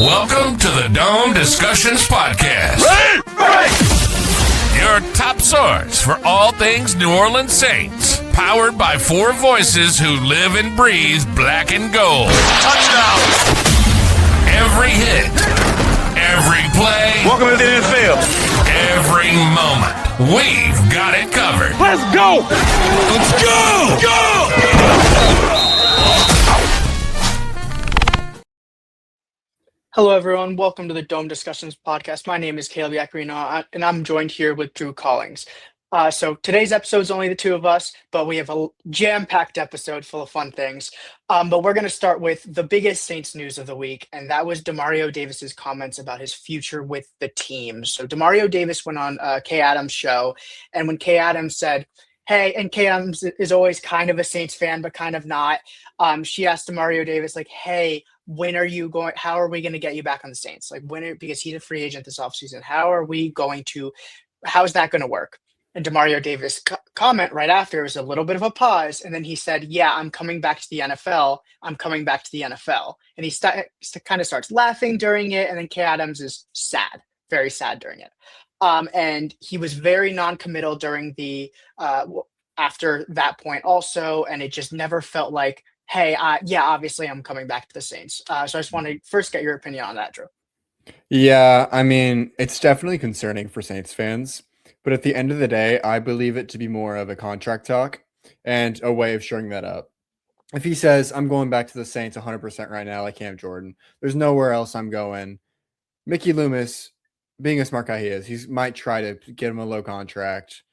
Welcome to the Dome Discussions Podcast. Your top source for all things New Orleans Saints. Powered by four voices who live and breathe black and gold. Touchdown! Every hit, every play. Welcome to the NFL. Every moment. We've got it covered. Let's go! Let's go! Go! Hello, everyone. Welcome to the Dome Discussions Podcast. My name is Caleb Yacarino, and I'm joined here with Drew Collings. So today's episode is only the two of us, but we have a jam-packed episode full of fun things. But we're going to start with the biggest Saints news of the week, and that was Demario Davis's comments about his future with the team. So Demario Davis went on Kay Adams' show, and when Kay Adams said, hey, and Kay Adams is always kind of a Saints fan, but kind of not, she asked Demario Davis, like, hey, when are you going? How are we going to get you back on the Saints? Like, because he's a free agent this offseason, how is that going to work? And Demario Davis comment right after was a little bit of a pause. And then he said, yeah, I'm coming back to the NFL. I'm coming back to the NFL. And he kind of starts laughing during it. And then Kay Adams is sad, very sad during it. And he was very non-committal during the after that point also. And it just never felt like, hey, yeah, obviously I'm coming back to the Saints. So I just want to first get your opinion on that, Drew. Yeah, I mean, it's definitely concerning for Saints fans. But at the end of the day, I believe it to be more of a contract talk and a way of showing that up. If he says, I'm going back to the Saints 100% right now, like Cam Jordan, there's nowhere else I'm going. Mickey Loomis, being a smart guy he is, he might try to get him a low contract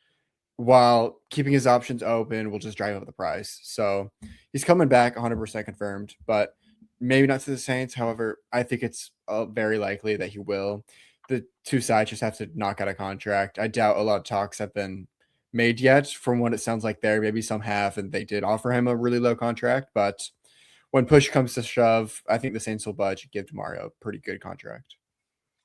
while keeping his options open will just drive up the price. So he's coming back 100% confirmed, but maybe not to the Saints. However, I think it's very likely that he will. The two sides just have to knock out a contract. I doubt a lot of talks have been made yet. From what it sounds like there, maybe some have, and they did offer him a really low contract. But when push comes to shove, I think the Saints will budge and give Demario a pretty good contract.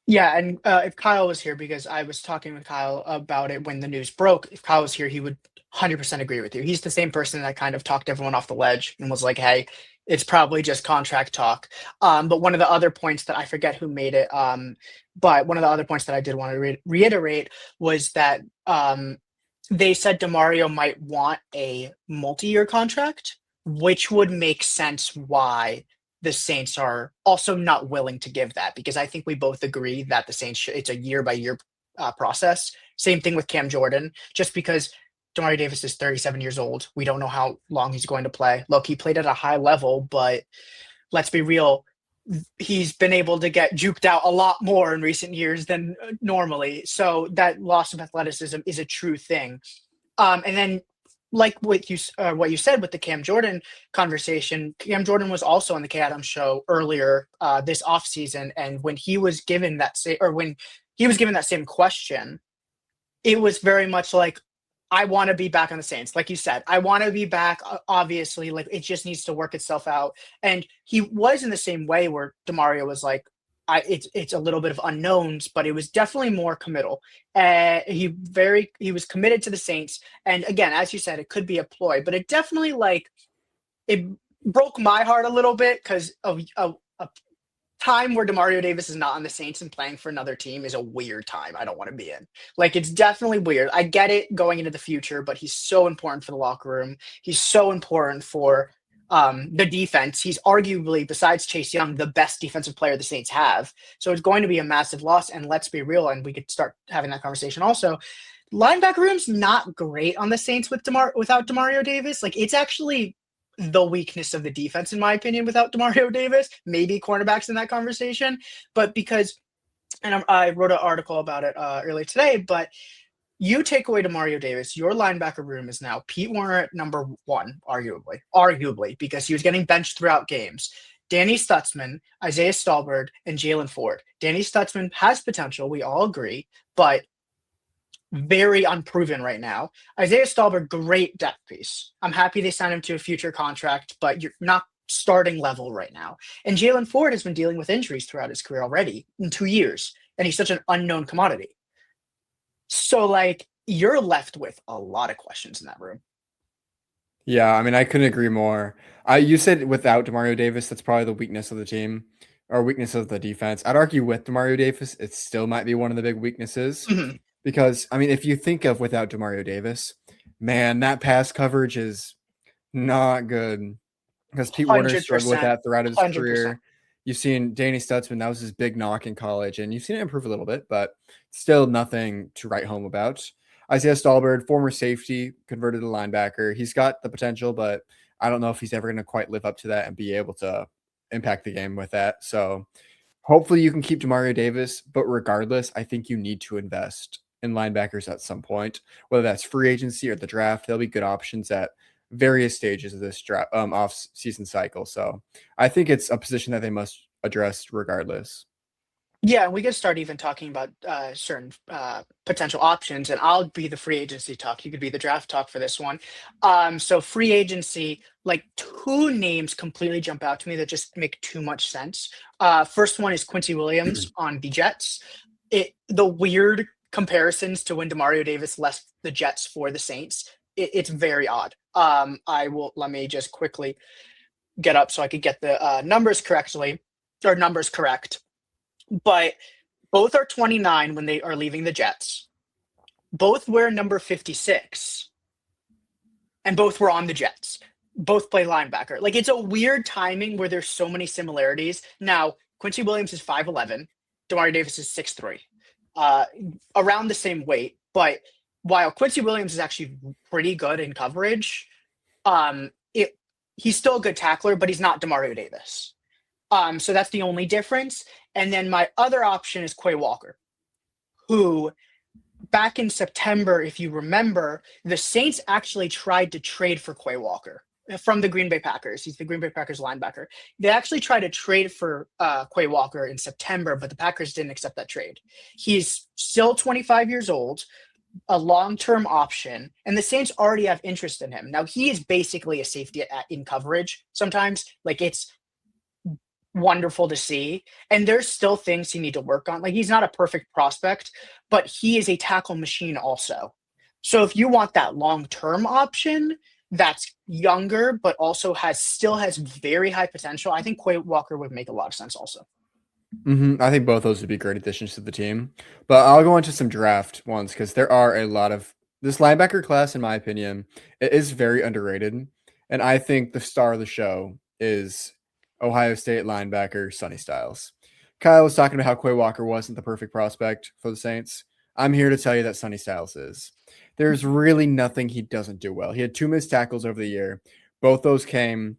Yeah, and if Kyle was here, because I was talking with Kyle about it when the news broke, if Kyle was here, he would 100% agree with you. He's the same person that kind of talked everyone off the ledge and was like, hey, it's probably just contract talk. But one of the other points that I forget who made it, but one of the other points that I did want to reiterate was that they said Demario might want a multi-year contract, which would make sense why the Saints are also not willing to give that, because I think we both agree that the Saints, it's a year-by-year process. Same thing with Cam Jordan, just because Demario Davis is 37 years old. We don't know how long he's going to play. Look, he played at a high level, but let's be real. He's been able to get juked out a lot more in recent years than normally. So that loss of athleticism is a true thing. And then like what you said with the Cam Jordan conversation, Cam Jordan was also on the Kay Adams show earlier this offseason. And when he was given that same question, it was very much like, I want to be back on the Saints. Like you said, I want to be back. Obviously, like it just needs to work itself out. And he was in the same way where Demario was like, it's a little bit of unknowns, but it was definitely more committal. He was committed to the Saints. And again, as you said, it could be a ploy, but it definitely it broke my heart a little bit because of a time where Demario Davis is not on the Saints and playing for another team is a weird time I don't want to be in. Like, it's definitely weird. I get it going into the future, but he's so important for the locker room. He's so important for the defense. He's arguably, besides Chase Young, the best defensive player the Saints have. So it's going to be a massive loss. And let's be real, and we could start having that conversation also. Linebacker room's not great on the Saints without Demario Davis. Like, it's actually the weakness of the defense, in my opinion, without Demario Davis. Maybe cornerbacks in that conversation, but because, and I wrote an article about it earlier today, but you take away Demario Davis, your linebacker room is now Pete Werner at number one, arguably, because he was getting benched throughout games. Danny Stutzman, Isaiah Stallbird, and Jalen Ford. Danny Stutzman has potential, we all agree, but very unproven right now. Isaiah Stallbird, great depth piece. I'm happy they signed him to a future contract, but you're not starting level right now. And Jalen Ford has been dealing with injuries throughout his career already in 2 years, and he's such an unknown commodity. So, like, you're left with a lot of questions in that room. Yeah, I mean, I couldn't agree more. You said without Demario Davis, that's probably the weakness of the team. or weakness of the defense. I'd argue with Demario Davis, it still might be one of the big weaknesses Mhm. because, I mean, if you think of without Demario Davis, man, that pass coverage is not good because Pete Warner struggled with 100%. that throughout his 100%. career. You've seen Danny Stutzman, that was his big knock in college, and you've seen it improve a little bit, but still nothing to write home about. Isaiah Stallbird, former safety, converted to linebacker. He's got the potential, but I don't know if he's ever going to quite live up to that and be able to impact the game with that. So hopefully you can keep Demario Davis, but regardless, I think you need to invest in linebackers at some point, whether that's free agency or the draft. There'll be good options at various stages of this draft off season cycle. So I think it's a position that they must address regardless. Yeah, and we could start even talking about certain potential options, and I'll be the free agency talk. You could be the draft talk for this one. So free agency, like two names completely jump out to me that just make too much sense. First one is Quincy Williams on the Jets. The weird comparisons to when Demario Davis left the Jets for the Saints. It's very odd. Let me just quickly get up so I could get the numbers correct. But both are 29 when they are leaving the Jets. Both wear number 56. And both were on the Jets. Both play linebacker. Like, it's a weird timing where there's so many similarities. Now, Quincy Williams is 5'11. Demario Davis is 6'3. Around the same weight. But while Quincy Williams is actually pretty good in coverage, he's still a good tackler, but he's not Demario Davis. So that's the only difference. And then my other option is Quay Walker, who back in September, if you remember, the Saints actually tried to trade for Quay Walker from the Green Bay Packers. He's the Green Bay Packers linebacker. They actually tried to trade for Quay Walker in September, but the Packers didn't accept that trade. He's still 25 years old, a long-term option, and the Saints already have interest in him. Now, he is basically a safety in coverage sometimes. Like, it's wonderful to see. And there's still things he need to work on. Like, he's not a perfect prospect, but he is a tackle machine also. So if you want that long-term option that's younger, but also still has very high potential, I think Quay Walker would make a lot of sense also. I think both those would be great additions to the team. But I'll go into some draft ones because there are a lot of this linebacker class, in my opinion, it is very underrated. And I think the star of the show is Ohio State linebacker Sonny Styles. Kyle was talking about how Quay Walker wasn't the perfect prospect for the Saints. I'm here to tell you that Sonny Styles is. There's really nothing he doesn't do well. He had 2 missed tackles over the year. Both those came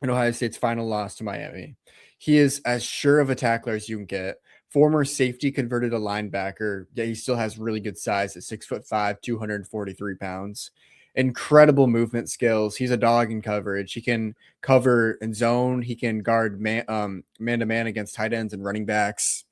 in Ohio State's final loss to Miami. He is as sure of a tackler as you can get. Former safety converted to linebacker, yet he still has really good size at 6'5", 243 pounds. Incredible movement skills. He's a dog in coverage. He can cover in zone. He can guard man-to-man against tight ends and running backs.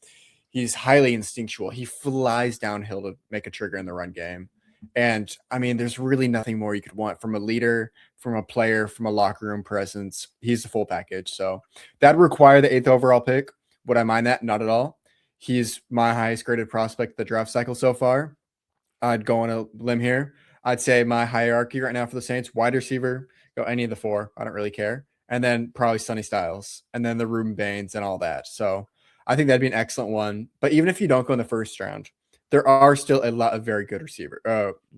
He's highly instinctual. He flies downhill to make a trigger in the run game. And I mean, there's really nothing more you could want from a leader, from a player, from a locker room presence. He's the full package. So that'd require the 8th overall pick. Would I mind that? Not at all. He's my highest graded prospect the draft cycle so far. I'd go on a limb here. I'd say my hierarchy right now for the Saints, wide receiver, go any of the 4. I don't really care. And then probably Sonny Styles, and then the Ruben Baines and all that. So I think that'd be an excellent one. But even if you don't go in the first round, there are still a lot of very good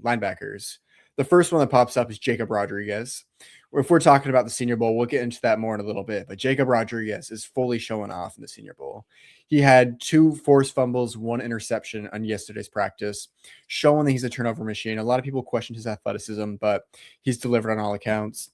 linebackers. The first one that pops up is Jacob Rodriguez. If we're talking about the Senior Bowl, we'll get into that more in a little bit. But Jacob Rodriguez is fully showing off in the Senior Bowl. He had 2 forced fumbles, 1 interception on yesterday's practice, showing that he's a turnover machine. A lot of people questioned his athleticism, but he's delivered on all accounts.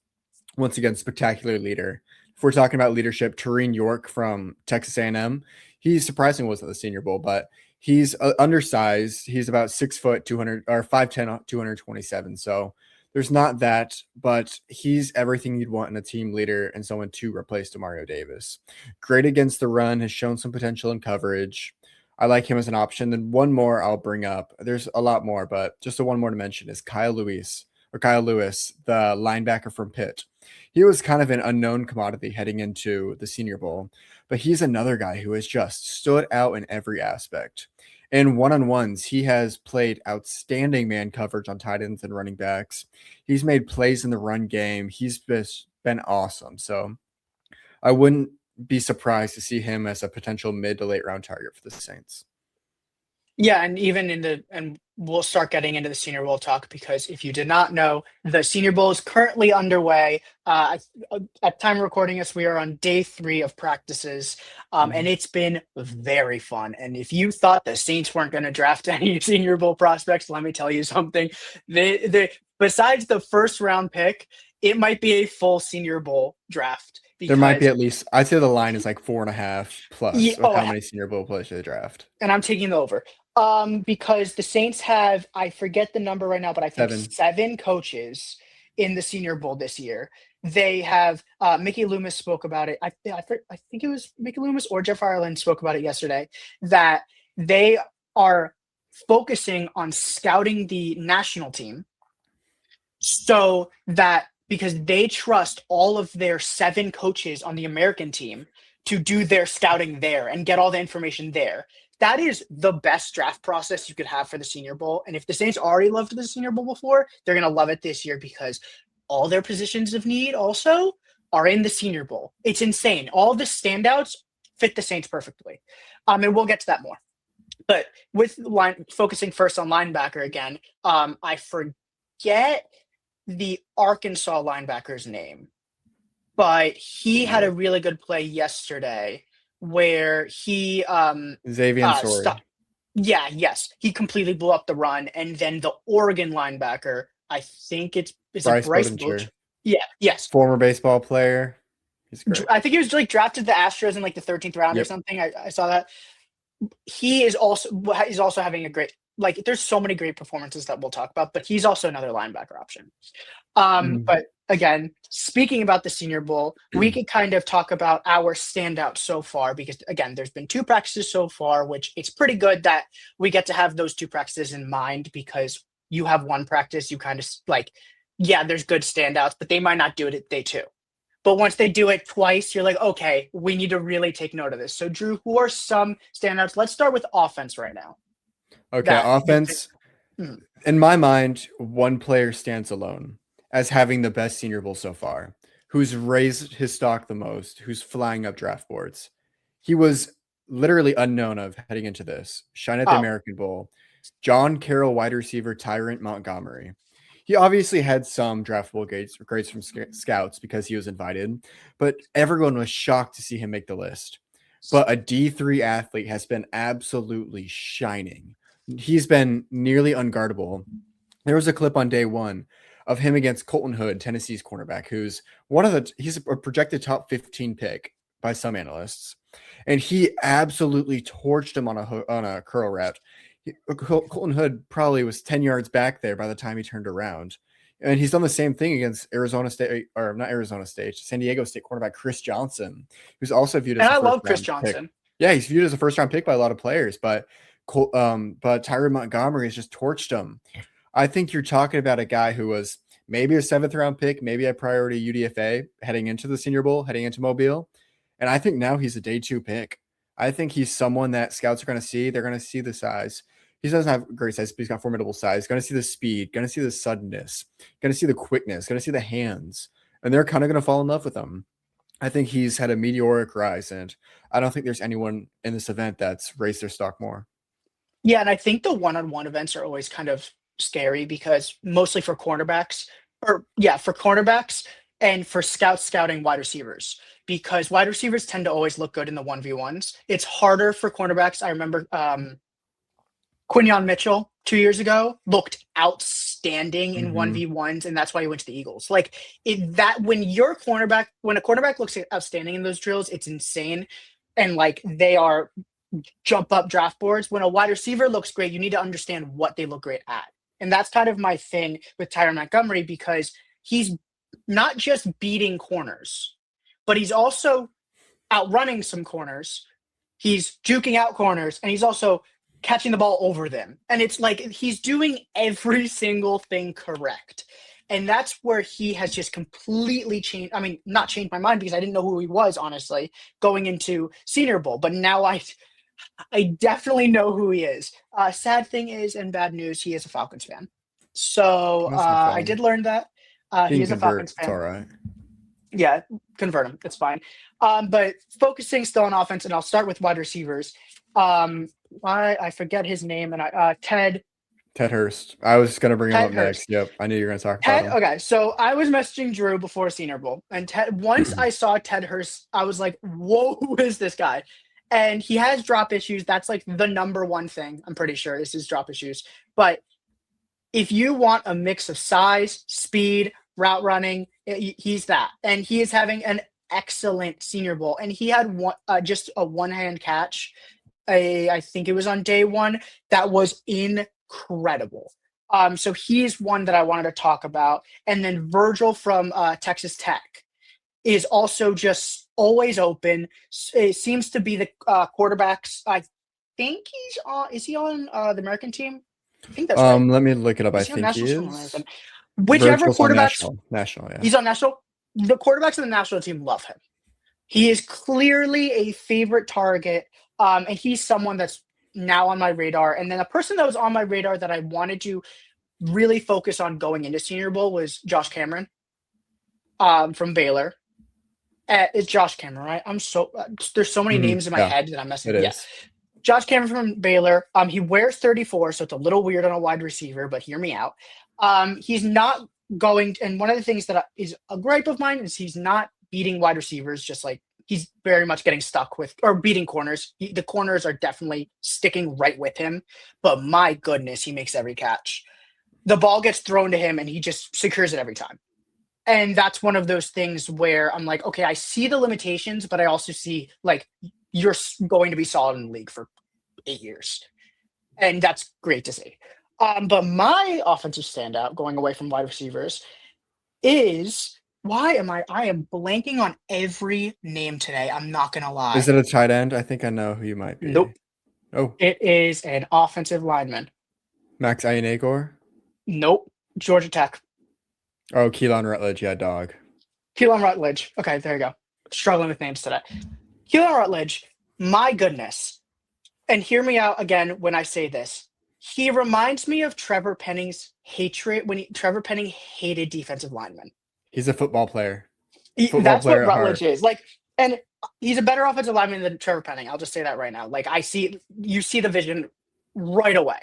Once again, spectacular leader. If we're talking about leadership, Tareen York from Texas A&M, he surprisingly wasn't at the Senior Bowl, but he's undersized. He's about 6 foot, 200 or 5'10", 227. So there's not that, but he's everything you'd want in a team leader and someone to replace Demario Davis. Great against the run, has shown some potential in coverage. I like him as an option. Then one more I'll bring up. There's a lot more, but just the one more to mention is Kyle Lewis, the linebacker from Pitt. He was kind of an unknown commodity heading into the Senior Bowl, but he's another guy who has just stood out in every aspect. In one-on-ones, he has played outstanding man coverage on tight ends and running backs. He's made plays in the run game. He's just been awesome. So I wouldn't be surprised to see him as a potential mid to late round target for the Saints. Yeah, and and we'll start getting into the Senior Bowl talk, because if you did not know, the Senior Bowl is currently underway. At time of recording this, we are on day 3 of practices, and it's been very fun. And if you thought the Saints weren't going to draft any Senior Bowl prospects, let me tell you something. They besides the first round pick, it might be a full Senior Bowl draft. There might be at least, I'd say the line is like 4.5 plus of how many Senior Bowl players they draft. And I'm taking the over. Because the Saints have, I forget the number right now, but I think 7 coaches in the Senior Bowl this year. They have Mickey Loomis spoke about it. I think it was Mickey Loomis or Jeff Ireland spoke about it yesterday, that they are focusing on scouting the national team, so that because they trust all of their 7 coaches on the American team to do their scouting there and get all the information there. That is the best draft process you could have for the Senior Bowl. And if the Saints already loved the Senior Bowl before, they're going to love it this year, because all their positions of need also are in the Senior Bowl. It's insane. All the standouts fit the Saints perfectly. And we'll get to that more. But with focusing first on linebacker again, I forget the Arkansas linebacker's name, but he had a really good play yesterday where he Xavier Story. He completely blew up the run. And then the Oregon linebacker, I think it's Bryce Buttinger. Yeah, yes. Former baseball player. He's great. I think he was like drafted the Astros in like the 13th round or something. I saw that. He's also having a great, like, there's so many great performances that we'll talk about, but he's also another linebacker option. But again, speaking about the Senior Bowl, we could kind of talk about our standouts so far, because again, there's been 2 practices so far, which it's pretty good that we get to have those 2 practices in mind, because you have 1 practice, you kind of like, yeah, there's good standouts, but they might not do it at day 2. But once they do it twice, you're like, okay, we need to really take note of this. So Drew, who are some standouts? Let's start with offense right now. Okay, offense. In my mind, one player stands alone as having the best Senior Bowl so far, who's raised his stock the most, who's flying up draft boards. He was literally unknown of heading into this. Shine at the American Bowl. John Carroll wide receiver Tyrant Montgomery. He obviously had some draftable grades from scouts because he was invited, but everyone was shocked to see him make the list. But a D3 athlete has been absolutely shining. He's been nearly unguardable. There was a clip on day 1 of him against Colton Hood, Tennessee's cornerback, he's a projected top 15 pick by some analysts. And he absolutely torched him on a curl route. Colton Hood probably was 10 yards back there by the time he turned around. And he's done the same thing against San Diego State cornerback Chris Johnson, who's also viewed as I love Chris Johnson. Yeah, he's viewed as a first-round pick by a lot of players, but Tyrone Montgomery has just torched him. I think you're talking about a guy who was maybe a 7th-round pick, maybe a priority UDFA heading into the Senior Bowl, heading into Mobile. And I think now he's a day 2 pick. I think he's someone that scouts are going to see. They're going to see the size. He doesn't have great size, but he's got formidable size. Going to see the speed, going to see the suddenness, going to see the quickness, going to see the hands. And they're kind of going to fall in love with him. I think he's had a meteoric rise, and I don't think there's anyone in this event that's raised their stock more. Yeah, and I think the one-on-one events are always kind of scary, because mostly for cornerbacks and for scouting wide receivers, because wide receivers tend to always look good in the 1v1s. It's harder for cornerbacks. I remember Quinyon Mitchell 2 years ago looked outstanding in 1v1s, and that's why he went to the Eagles. When a cornerback looks outstanding in those drills, it's insane. And like, they are jump up draft boards. When a wide receiver looks great, you need to understand what they look great at. And that's kind of my thing with Tyrone Montgomery, because he's not just beating corners, but he's also outrunning some corners. He's juking out corners, and he's also catching the ball over them. And it's like, he's doing every single thing correct. And that's where he has just completely changed. I mean, not changed my mind, because I didn't know who he was, honestly, going into Senior Bowl. But now I definitely know who he is. Sad thing is, and bad news, he is a Falcons fan. So I did learn that. He is a Falcons fan. It's all right. Yeah, convert him. It's fine. But focusing still on offense, and I'll start with wide receivers. Why I forget his name, and Ted. Ted Hurst. I was going to bring him Ted up Hurst. next. Yep. I knew you were going to talk about Ted. him. Okay, so I was messaging Drew before Senior Bowl, and Ted. Once I saw Ted Hurst, I was like, "Whoa, who is this guy?" And he has drop issues. That's like the number one thing. I'm pretty sure is his drop issues. But if you want a mix of size, speed, route running, he's that. And he is having an excellent Senior Bowl. And he had just a one-hand catch. I think it was on day one. That was incredible. So he's one that I wanted to talk about. And then Virgil from Texas Tech is also just always open. It seems to be the quarterbacks. I think he's on. Is he on the American team? I think that's right. Let me look it up. I Is he on think he national team or is. American? Whichever Virgil's on quarterbacks national, yeah. he's on national. The quarterbacks on the national team love him. He is clearly a favorite target, and he's someone that's now on my radar. And then a person that was on my radar that I wanted to really focus on going into Senior Bowl was Josh Cameron, from Baylor. It's Josh Cameron, right? There's so many names in my head that I'm messing. It Yeah. is. Josh Cameron from Baylor. He wears 34, so it's a little weird on a wide receiver, but hear me out. He's not going, and one of the things that is a gripe of mine is he's not beating wide receivers, just like he's very much getting stuck with, or beating corners. The corners are definitely sticking right with him, but my goodness, he makes every catch. The ball gets thrown to him and he just secures it every time. And that's one of those things where I'm like, okay, I see the limitations, but I also see like you're going to be solid in the league for 8 years. And that's great to see. But my offensive standout, going away from wide receivers, is I am blanking on every name today. I'm not going to lie. Is it a tight end? I think I know who you might be. Nope. Oh. It is an offensive lineman. Max Ianagor? Nope. Georgia Tech. Oh, Keelan Rutledge. Yeah, dog. Keelan Rutledge. Okay, there you go. Struggling with names today. Keelan Rutledge, my goodness. And hear me out again when I say this. He reminds me of Trevor Penning's hatred when Trevor Penning hated defensive linemen. He's a football player. That's what Rutledge is. Like, and he's a better offensive lineman than Trevor Penning. I'll just say that right now. Like, you see the vision right away.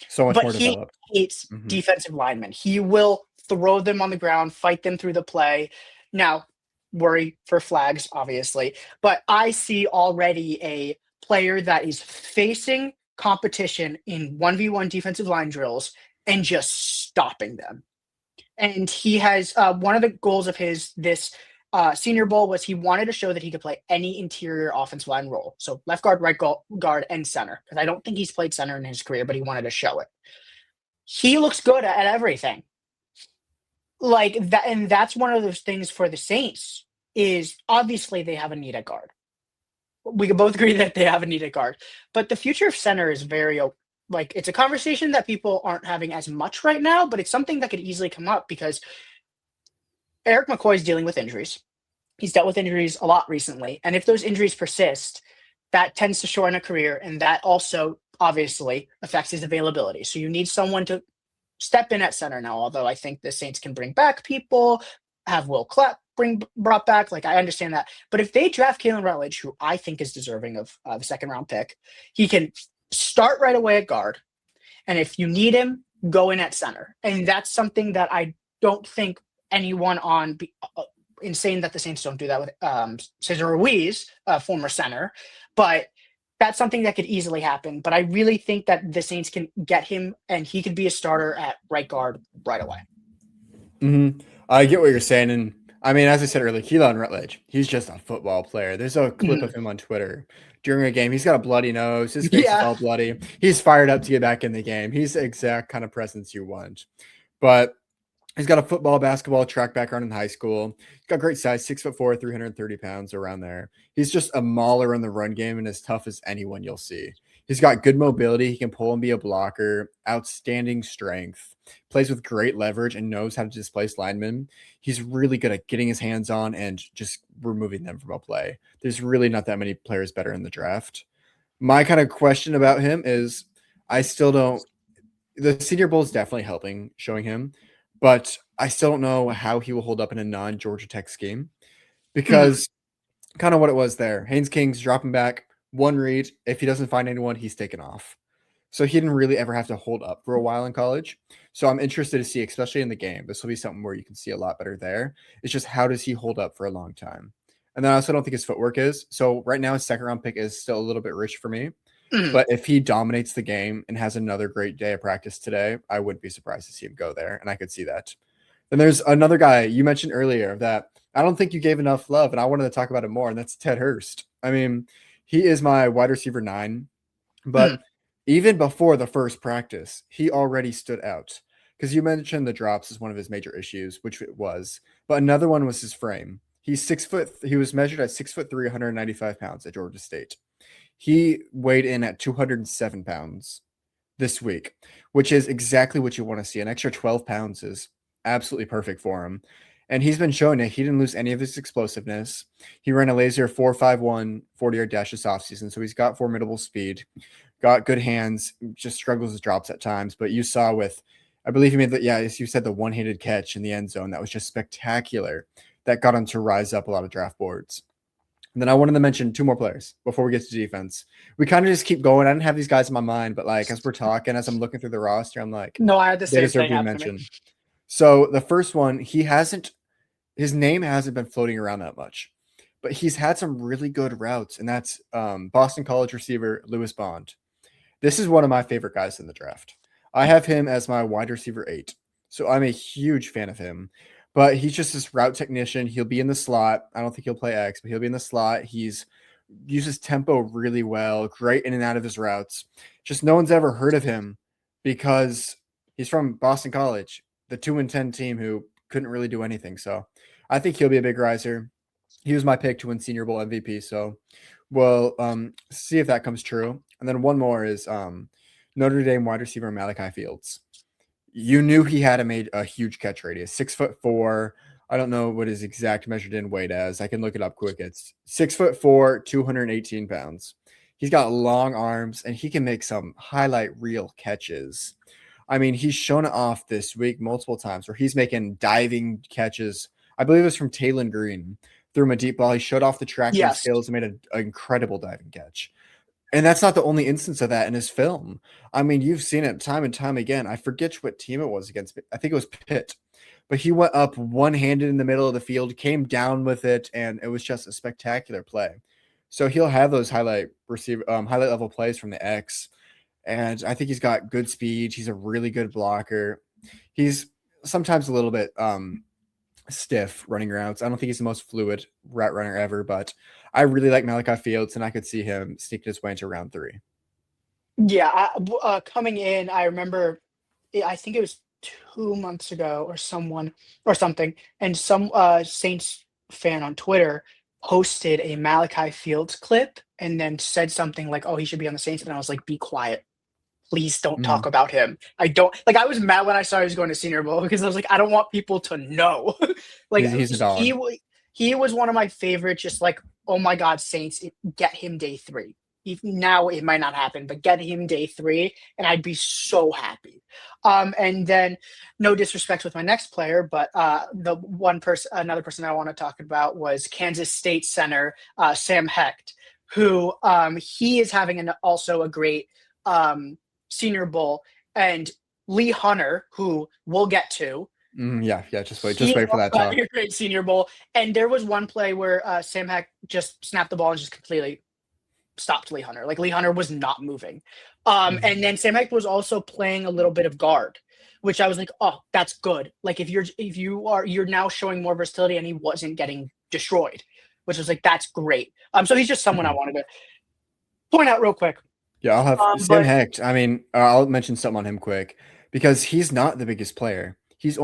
So much more developed. He hates defensive linemen. He will throw them on the ground, fight them through the play. Now, worry for flags, obviously. But I see already a player that is facing competition in 1v1 defensive line drills and just stopping them. And he has one of the goals of his this Senior Bowl was he wanted to show that he could play any interior offensive line role. So left guard, right guard, and center. Because I don't think he's played center in his career, but he wanted to show it. He looks good at everything. Like that, and that's one of those things for the Saints is obviously they have a need at guard. We can both agree that they have a need at guard. But the future of center is very like it's a conversation that people aren't having as much right now, but it's something that could easily come up because Eric McCoy is dealing with injuries. He's dealt with injuries a lot recently. And if those injuries persist, that tends to shorten a career. And that also obviously affects his availability. So you need someone to step in at center now, although I think the Saints can bring back people, have Will Klepp brought back. Like, I understand that. But if they draft Keelan Rutledge, who I think is deserving of the second-round pick, he can start right away at guard. And if you need him, go in at center. And that's something that I don't think anyone on insane that the Saints don't do that with Cesar Ruiz, former center. But that's something that could easily happen. But I really think that the Saints can get him and he could be a starter at right guard right away. I get what you're saying. And I mean, as I said earlier, Keelan Rutledge, he's just a football player. There's a clip of him on Twitter during a game. He's got a bloody nose. His face is all bloody. He's fired up to get back in the game. He's the exact kind of presence you want. But he's got a football, basketball, track background in high school. He's got great size, 6'4", 330 pounds around there. He's just a mauler in the run game and as tough as anyone you'll see. He's got good mobility. He can pull and be a blocker, outstanding strength, plays with great leverage and knows how to displace linemen. He's really good at getting his hands on and just removing them from a play. There's really not that many players better in the draft. My kind of question about him is I still don't – the Senior Bowl is definitely helping showing him, but I still don't know how he will hold up in a non-Georgia Tech scheme. because kind of what it was there. Haynes King's dropping back, one read. If he doesn't find anyone, he's taken off. So he didn't really ever have to hold up for a while in college. So I'm interested to see, especially in the game, this will be something where you can see a lot better there. It's just how does he hold up for a long time? And then I also don't think his footwork is. So right now his second round pick is still a little bit rich for me. But if he dominates the game and has another great day of practice today, I wouldn't be surprised to see him go there. And I could see that. Then there's another guy you mentioned earlier that I don't think you gave enough love, and I wanted to talk about it more, and that's Ted Hurst. I mean, he is my wide receiver 9, but even before the first practice, he already stood out. Because you mentioned the drops is one of his major issues, which it was. But another one was his frame. He's 6 foot. He was measured at 6'3", 195 pounds at Georgia State. He weighed in at 207 pounds this week, which is exactly what you want to see. An extra 12 pounds is absolutely perfect for him. And he's been showing that he didn't lose any of his explosiveness. He ran a laser 4.51 40-yard dash this offseason, so he's got formidable speed, got good hands, just struggles with drops at times. But you saw with, I believe he made as you said, the one-handed catch in the end zone. That was just spectacular. That got him to rise up a lot of draft boards. And then I wanted to mention 2 more players before we get to defense. We kind of just keep going. I didn't have these guys in my mind, but like as we're talking, as I'm looking through the roster, I'm like, No, I had the they same deserve thing to be happen to me. mentioned. So the first one, his name hasn't been floating around that much, but he's had some really good routes, and that's Boston College receiver Lewis Bond. This is one of my favorite guys in the draft. I have him as my wide receiver 8, so I'm a huge fan of him. But he's just this route technician. He'll be in the slot. I don't think he'll play X, but he'll be in the slot. He's uses tempo really well, great in and out of his routes. Just no one's ever heard of him because he's from Boston College, the 2-10 team who couldn't really do anything. So I think he'll be a big riser. He was my pick to win Senior Bowl MVP. So we'll see if that comes true. And then one more is Notre Dame wide receiver Malachi Fields. You knew he had a huge catch radius, 6'4". I don't know what his exact measured in weight as. I can look it up quick. It's 6'4", 218 pounds. He's got long arms and he can make some highlight reel catches. I mean, he's shown it off this week multiple times where he's making diving catches. I believe it was from Taylon Green. Threw him a deep ball. He showed off the tracking skills and made an incredible diving catch. And that's not the only instance of that in his film. I mean, you've seen it time and time again. I forget what team it was against. I think it was Pitt. But he went up one-handed in the middle of the field, came down with it, and it was just a spectacular play. So he'll have those highlight level plays from the X. And I think he's got good speed. He's a really good blocker. He's sometimes a little bit stiff running routes. I don't think he's the most fluid route runner ever, but I really like Malachi Fields, and I could see him sneaking his way into round 3. Yeah, coming in, I remember, I think it was 2 months ago or something, and some Saints fan on Twitter posted a Malachi Fields clip and then said something like, "Oh, he should be on the Saints," and I was like, "Be quiet. Please don't talk about him." I was mad when I saw he was going to Senior Bowl because I was like, I don't want people to know. He's a dog. He was one of my favorites. Just like, oh my God, Saints, get him day 3. Now it might not happen, but get him day 3, and I'd be so happy. And then, no disrespect with my next player, but another person I want to talk about was Kansas State center Sam Hecht, who he is having also a great Senior Bowl, and Lee Hunter, who we'll get to. Just wait for that talk. A great Senior Bowl, and there was one play where Sam Hecht just snapped the ball and just completely stopped Lee Hunter. Like Lee Hunter was not moving, and then Sam Hecht was also playing a little bit of guard, which I was like, oh, that's good. Like you're now showing more versatility, and he wasn't getting destroyed, which was like that's great. So he's just someone I wanted to point out real quick. Yeah, I'll have Sam Hecht. I mean, I'll mention something on him quick because he's not the biggest player. He's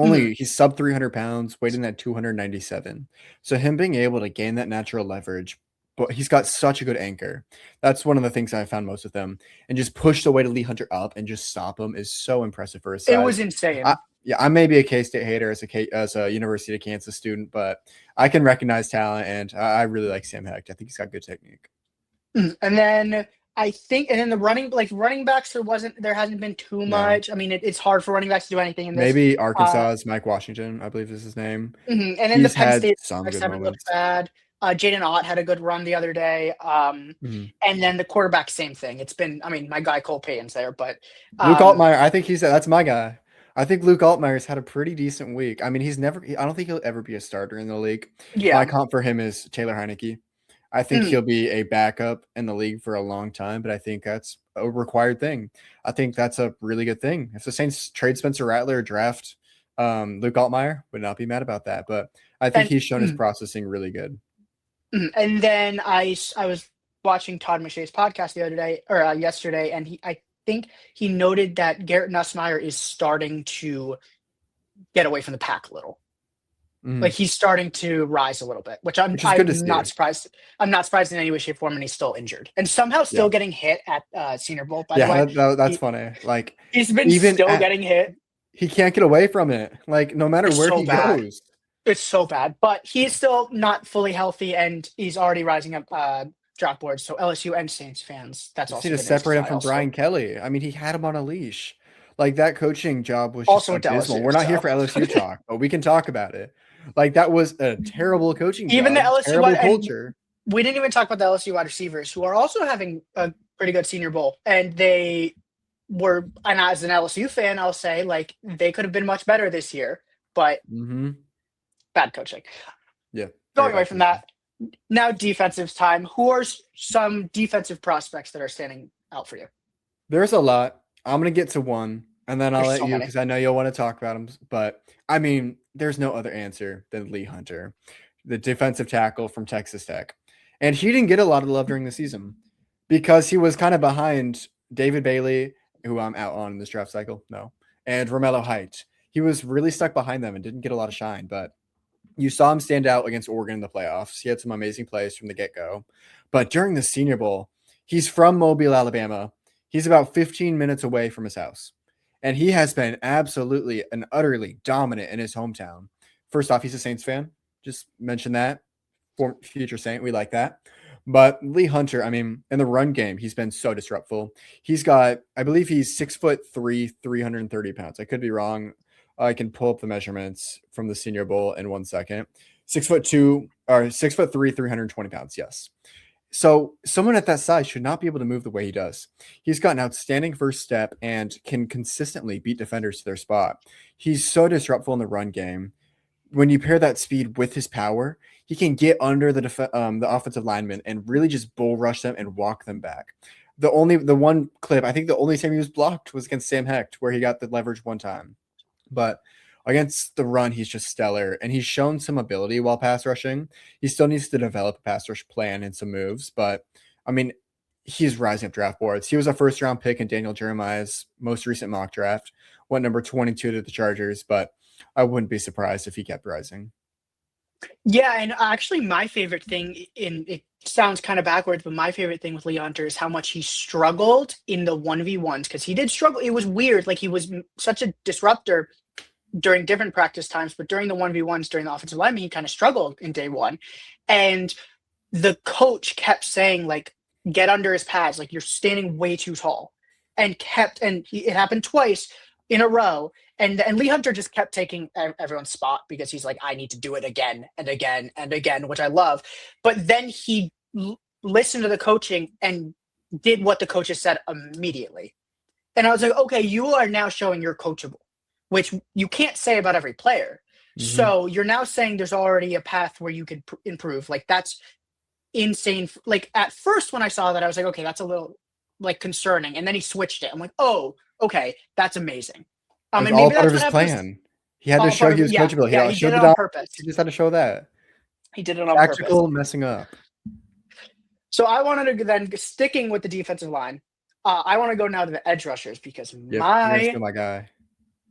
sub 300 pounds, weighted at 297. So him being able to gain that natural leverage, but he's got such a good anchor. That's one of the things I found most with him. And just push the way to Lee Hunter up and just stop him is so impressive for his size. It was insane. I may be a K-State hater as a University of Kansas student, but I can recognize talent, and I really like Sam Hecht. I think he's got good technique. And then I think, and then the running backs, there hasn't been too No. much. I mean, it's hard for running backs to do anything in this. Maybe Uh, Arkansas's Mike Washington, I believe is his name. And then the He's Penn had State some backs good haven't looked moments. bad. Jaden Ott had a good run the other day. Mhm. And then the quarterback, same thing. It's been, I mean, my guy Cole Payton's there, but Luke Altmaier, I think that's my guy. I think Luke Altmaier's had a pretty decent week. I mean, I don't think he'll ever be a starter in the league. My yeah. comp for him is Taylor Heineke. I think Mhm. he'll be a backup in the league for a long time, but I think that's a required thing. I think that's a really good thing. If the Saints trade Spencer Rattler or draft Luke Altmaier, would not be mad about that. But I think And he's shown his processing really good. and then I was watching Todd McShay's podcast the other day or yesterday, and I think he noted that Garrett Nussmeier is starting to get away from the pack a little. Like Mhm. he's starting to rise a little bit, which Which is good to see. not surprised. I'm not surprised in any way, shape, form, and he's still injured and somehow Yeah. still getting hit at Senior Bowl. By the way, Yeah, that's funny. Like he's been even still at getting hit. he can't get away from it. Like no matter It's where so he bad. goes. It's so bad, but he's still not fully healthy, and he's already rising up draft boards. So LSU and Saints fans, that's Just need also to good news. 'Cause separate him I from also Brian Kelly. I mean, he had him on a leash. Like that coaching job was just also went to abysmal. LSU. We're not here So for LSU talk, but we can talk about it. Like that was a terrible coaching even the job, LSU terrible wide, and culture. we didn't even talk about the LSU wide receivers who are also having a pretty good Senior Bowl, and they were. And as an LSU fan, I'll say like they could have been much better this year, but Mm-hmm. bad coaching. Yeah. Very Going away bad from coaching. that, now defensive time. Who are some defensive prospects that are standing out for you? There's a lot. I'm gonna get to one, and then I'll There's let so you many. because I know you'll want to talk about him. But I mean, there's no other answer than Lee Hunter, the defensive tackle from Texas Tech. And he didn't get a lot of love during the season because he was kind of behind David Bailey, who I'm out on in this draft cycle. No. And Romello Height. He was really stuck behind them and didn't get a lot of shine, but you saw him stand out against Oregon in the playoffs. He had some amazing plays from the get-go. But during the Senior Bowl, he's from Mobile, Alabama. He's about 15 minutes away from his house. And he has been absolutely and utterly dominant in his hometown. First off, he's a Saints fan. Just mention that. Future Saint. We like that. But Lee Hunter, I mean, in the run game, he's been so disruptful. He's got, I believe he's 6'3", 330 pounds. I could be wrong. I can pull up the measurements from the Senior Bowl in 1 second. 6'2" or 6'3", 320 pounds. Yes. So someone at that size should not be able to move the way he does. He's got an outstanding first step and can consistently beat defenders to their spot. He's so disruptful in the run game. When you pair that speed with his power, he can get under the offensive lineman and really just bull rush them and walk them back. The one clip, I think the only time he was blocked was against Sam Hecht, where he got the leverage one time. But against the run, he's just stellar, and he's shown some ability while pass rushing. He still needs to develop a pass rush plan and some moves, but I mean, he's rising up draft boards. He was a first-round pick in Daniel Jeremiah's most recent mock draft, went number 22 to the Chargers, but I wouldn't be surprised if he kept rising. Yeah, and actually my favorite thing it sounds kind of backwards, but my favorite thing with Lee Hunter is how much he struggled in the 1v1s because he did struggle. It was weird. Like he was such a disruptor during different practice times, but during the 1v1s during the offensive lineman, he kind of struggled in day one. And the coach kept saying, like, get under his pads, like you're standing way too tall. And it happened twice in a row. And Lee Hunter just kept taking everyone's spot because he's like, I need to do it again and again and again, which I love. But then he listened to the coaching and did what the coaches said immediately. And I was like, okay, you are now showing you're coachable, which you can't say about every player. Mm-hmm. So you're now saying there's already a path where you could improve. Like that's insane. Like at first when I saw that, I was like, okay, that's a little like concerning. And then he switched it. I'm like, oh, okay, that's amazing. It was And all maybe part that's of what his happens. plan. He had to All show part of he it. was Yeah, coachable. yeah, he showed did it the on dominance. purpose. He just had to show that. He did it on Tactical purpose. messing up. So I wanted to then, sticking with the defensive line, I want to go now to the edge rushers because Yep, you're gonna steal my guy.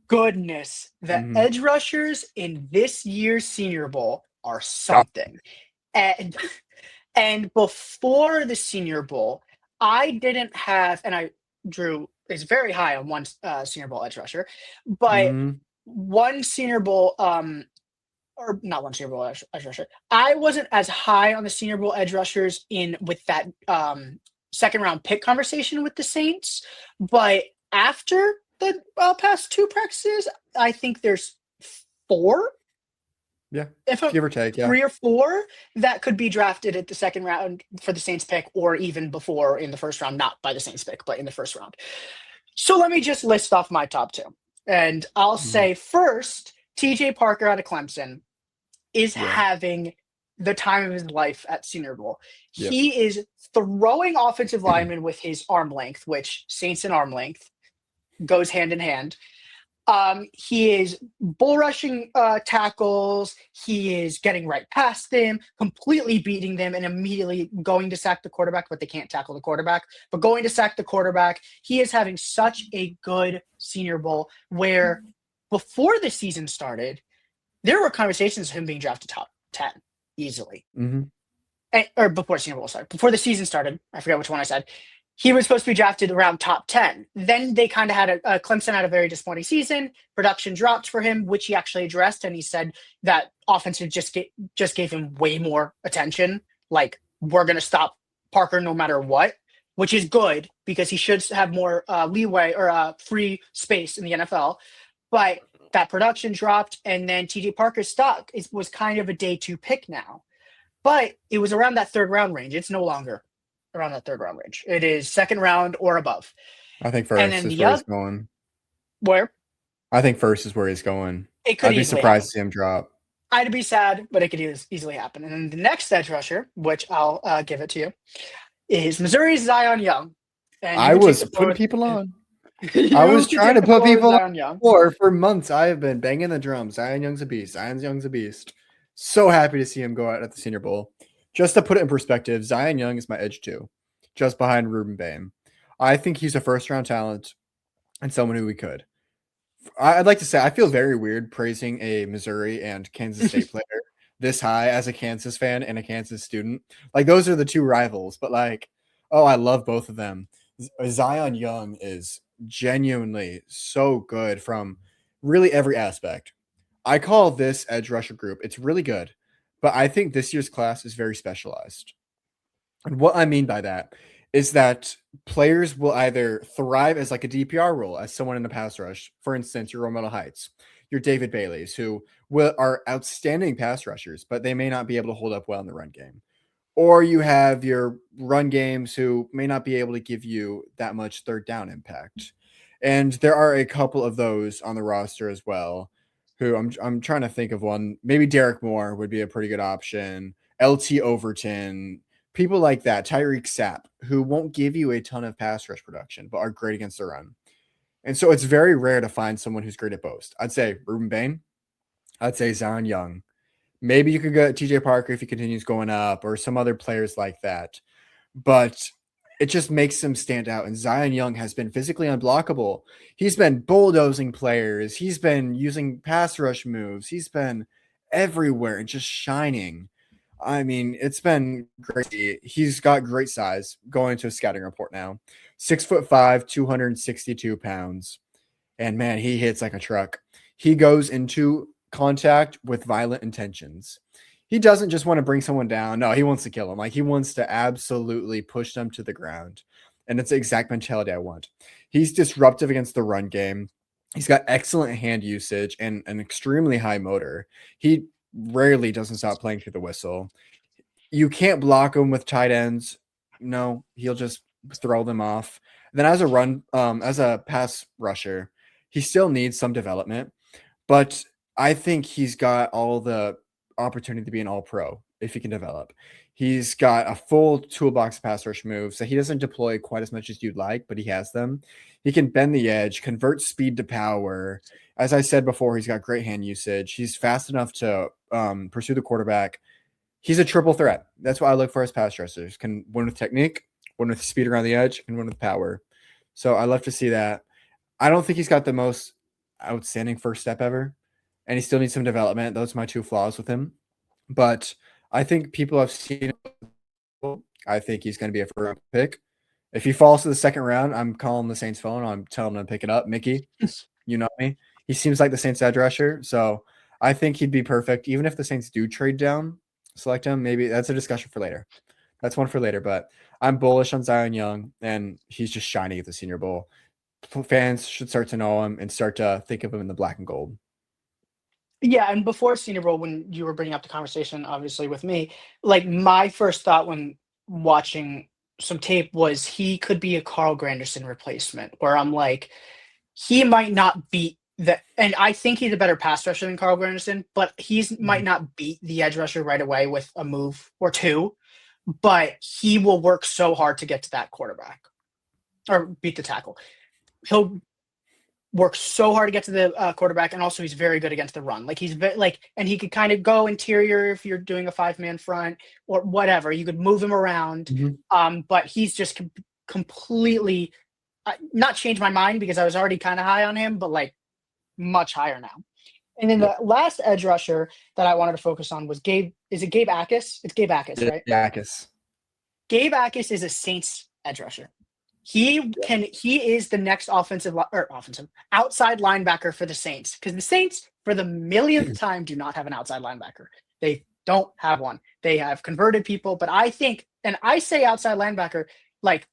goodness, the edge rushers in this year's Senior Bowl are something. And before the Senior Bowl, I didn't have, and Drew is very high on one Senior Bowl edge rusher, but one Senior Bowl, or not one Senior Bowl edge rusher. I wasn't as high on the Senior Bowl edge rushers with that second round pick conversation with the Saints. But after the past 2 practices, I think there's 4. Yeah, If give or take. Yeah. 3 or 4 that could be drafted at the second round for the Saints pick, or even before in the first round, not by the Saints pick, but in the first round. So let me just list off my top 2. And I'll say first, TJ Parker out of Clemson is having the time of his life at Senior Bowl. Yep. He is throwing offensive linemen with his arm length, which Saints and arm length goes hand in hand. He is bull rushing tackles. He is getting right past them, completely beating them, and immediately going to sack the quarterback, but they can't tackle the quarterback. But going to sack the quarterback, he is having such a good Senior Bowl where before the season started, there were conversations of him being drafted top 10 easily. Or before Senior Bowl started. Before the season started, I forget which one I said. He was supposed to be drafted around top 10. Then they kind of had Clemson had a very disappointing season. Production dropped for him, which he actually addressed. And he said that offense just gave him way more attention. Like, we're going to stop Parker no matter what, which is good because he should have more leeway or free space in the NFL. But that production dropped, and then TJ Parker's stock was kind of a day 2 pick now. But it was around that 3rd round range. It's no longer around that 3rd round range. It is 2nd round or above. I think first is where he's going. Where? I think first is where he's going. It could I'd be surprised happen. to see him drop. I'd be sad, but it could easily happen. And then the next edge rusher, which I'll give it to you, is Missouri's Zion Young. And I was putting people on. I was trying to put people on. For months. I have been banging the drum. Zion Young's a beast. Zion Young's a beast. So happy to see him go out at the Senior Bowl. Just to put it in perspective, Zion Young is my edge 2, just behind Ruben Bain. I think he's a first-round talent and someone who we could. I'd like to say I feel very weird praising a Missouri and Kansas State player this high as a Kansas fan and a Kansas student. Like, those are the 2 rivals, but like, oh, I love both of them. Zion Young is genuinely so good from really every aspect. I call this edge rusher group, it's really good, but I think this year's class is very specialized. And what I mean by that is that players will either thrive as like a DPR role, as someone in the pass rush. For instance, your Romello Heights, your David Baileys, who are outstanding pass rushers, but they may not be able to hold up well in the run game. Or you have your run games who may not be able to give you that much 3rd down impact. And there are a couple of those on the roster as well, who I'm trying to think of one. Maybe Derek Moore would be a pretty good option. LT Overton, people like that. Tyreek Sapp, who won't give you a ton of pass rush production, but are great against the run. And so it's very rare to find someone who's great at both. I'd say Ruben Bain. I'd say Zion Young. Maybe you could go TJ Parker if he continues going up, or some other players like that. But it just makes him stand out. And Zion Young has been physically unblockable. He's been bulldozing players. He's been using pass rush moves. He's been everywhere and just shining. I mean, it's been great. He's got great size. Going to a scouting report now. 6'5", 262 pounds. And man, he hits like a truck. He goes into contact with violent intentions. He doesn't just want to bring someone down. No, he wants to kill him. Like, he wants to absolutely push them to the ground. And it's the exact mentality I want. He's disruptive against the run game. He's got excellent hand usage and an extremely high motor. He rarely doesn't stop playing through the whistle. You can't block him with tight ends. No, he'll just throw them off. Then as a pass rusher, he still needs some development, but I think he's got all the opportunity to be an all-pro if he can develop. He's got a full toolbox of pass rush moves that he doesn't deploy quite as much as you'd like, but he has them. He can bend the edge, convert speed to power. As I said before, he's got great hand usage. He's fast enough to pursue the quarterback. He's a triple threat. That's what I look for as pass rushers. Can win with technique, win with speed around the edge, and win with power. So I love to see that. I don't think he's got the most outstanding first step ever, and he still needs some development. Those are my 2 flaws with him. But I think people have seen it. I think he's going to be a first-round pick. If he falls to the 2nd round, I'm calling the Saints phone. I'm telling him to pick it up. Mickey, you know me. He seems like the Saints edge rusher, so I think he'd be perfect. Even if the Saints do trade down, select him. Maybe that's a discussion for later. That's one for later. But I'm bullish on Zion Young, and he's just shining at the Senior Bowl. Fans should start to know him and start to think of him in the black and gold. Yeah, and before Senior Bowl, when you were bringing up the conversation, obviously with me, like my first thought when watching some tape was he could be a Carl Granderson replacement, where I'm like, he might not beat the, and I think he's a better pass rusher than Carl Granderson, but he's might not beat the edge rusher right away with a move or two, but he will work so hard to get to that quarterback or beat the tackle. He'll work so hard to get to the quarterback, and also he's very good against the run. Like and he could kind of go interior if you're doing a 5-man front or whatever. You could move him around, but he's just completely not changed my mind because I was already kind of high on him, but like much higher now. And then the last edge rusher that I wanted to focus on was Gabe. Is it Gabe Akis? It's Gabe Akis, right? Yeah, Akis. Gabe Akis is a Saints edge rusher. He is the next outside linebacker for the Saints, because the Saints, for the millionth time, do not have an outside linebacker. They don't have one. They have converted people, but I think, and I say outside linebacker, like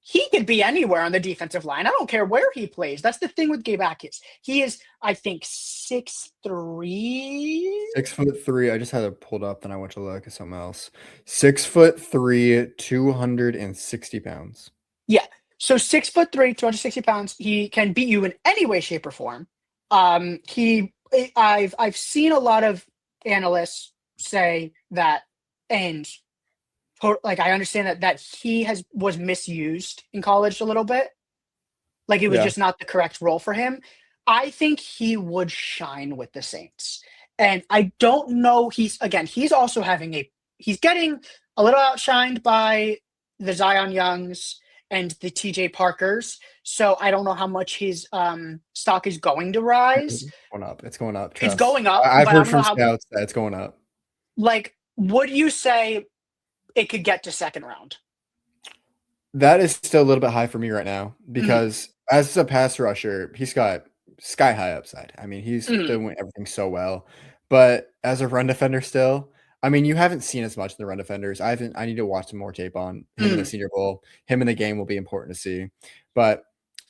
he could be anywhere on the defensive line. I don't care where he plays. That's the thing with Gabe Akis. He is, I think, 6'3". 6'3". I just had it pulled up, then I went to look at something else. 6'3", 260 pounds. Yeah. So 6'3", 260 pounds. He can beat you in any way, shape, or form. I've seen a lot of analysts say that, and like I understand that he was misused in college a little bit. Like it was just not the correct role for him. I think he would shine with the Saints. And I don't know, he's also he's getting a little outshined by the Zion Youngs and the TJ Parkers. So I don't know how much his stock is going to rise. It's going up. It's going up. I've heard from scouts that it's going up. Like, would you say it could get to second round? That is still a little bit high for me right now because as a pass rusher, he's got sky high upside. I mean, he's doing everything so well. But as a run defender still, I mean, you haven't seen as much in the run defenders. I need to watch some more tape on him in the Senior Bowl. Him in the game will be important to see. But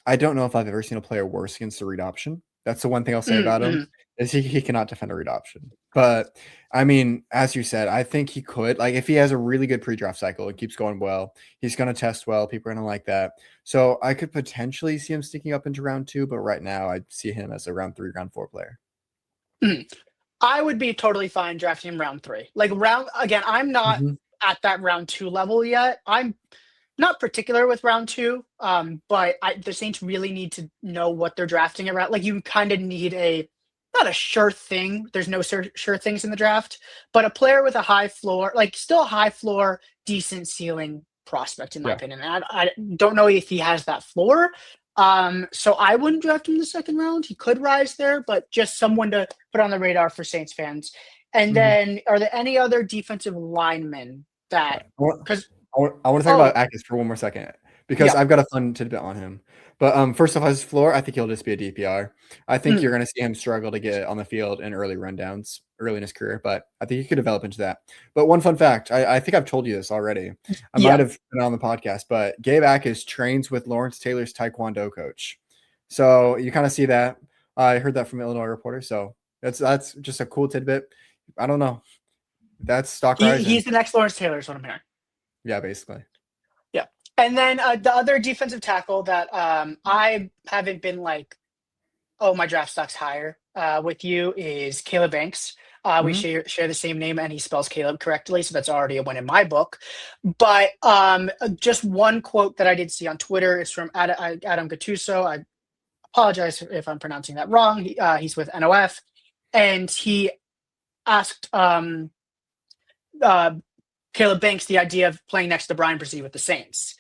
I don't know if I've ever seen a player worse against the read option. That's the one thing I'll say about him is he cannot defend a read option. But I mean, as you said, I think he could. Like if he has a really good pre-draft cycle and keeps going well, he's going to test well. People are going to like that. So I could potentially see him sneaking up into round 2, but right now I see him as a round 3, round 4 player. I would be totally fine drafting him round 3. Like I'm not at that round 2 level yet. I'm not particular with round 2, but the Saints really need to know what they're drafting around. Like you kind of need not a sure thing. There's no sure things in the draft, but a player with a high floor, like still a high floor, decent ceiling prospect in my opinion. And I don't know if he has that floor. So I wouldn't draft him in the second round. He could rise there, but just someone to put on the radar for Saints fans. And then are there any other defensive linemen that, because I want to talk about Akis for one more second because I've got a fun tidbit on him. But first off, his floor, I think he'll just be a DPR. I think you're going to see him struggle to get on the field in early rundowns early in his career, but I think he could develop into that. But one fun fact, I think I've told you this already. I might have been on the podcast, but Gabe Akis trains with Lawrence Taylor's Taekwondo coach. So you kind of see that. I heard that from Illinois Reporter. So that's just a cool tidbit. I don't know. That's stock rising. He's the next Lawrence Taylor is what I'm hearing. Yeah, basically. Yeah. And then the other defensive tackle that I haven't been like, oh, my draft stock's higher with you is Caleb Banks. We share the same name, and he spells Caleb correctly, so that's already a win in my book. But just one quote that I did see on Twitter is from Adam Gattuso. I apologize if I'm pronouncing that wrong. He's with NOF, and he asked Caleb Banks the idea of playing next to Brian Brzee with the Saints.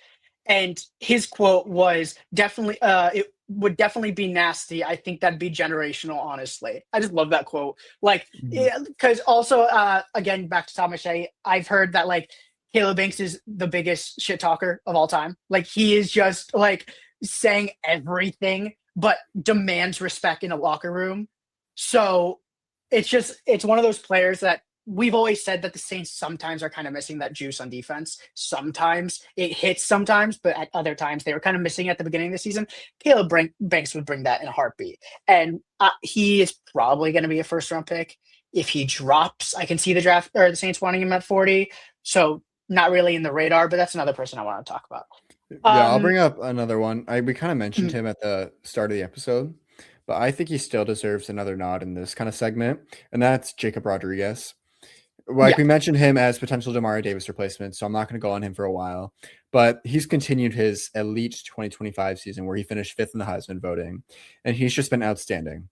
And his quote was definitely, it would definitely be nasty. I think that'd be generational, honestly. I just love that quote. Like, because also, again, back to Tom O'Shea, I've heard that like Caleb Banks is the biggest shit talker of all time. Like he is just like saying everything, but demands respect in a locker room. So it's one of those players that we've always said that the Saints sometimes are kind of missing that juice on defense. Sometimes it hits sometimes, but at other times they were kind of missing at the beginning of the season. Caleb Banks would bring that in a heartbeat. And he is probably going to be a first-round pick. If he drops, I can see the Saints wanting him at 40. So not really in the radar, but that's another person I want to talk about. Yeah, I'll bring up another one. We kind of mentioned him at the start of the episode, but I think he still deserves another nod in this kind of segment, and that's Jacob Rodriguez. We mentioned him as potential Demario Davis replacement, so I'm not going to go on him for a while, but he's continued his elite 2025 season where he finished 5th in the Heisman voting, and he's just been outstanding.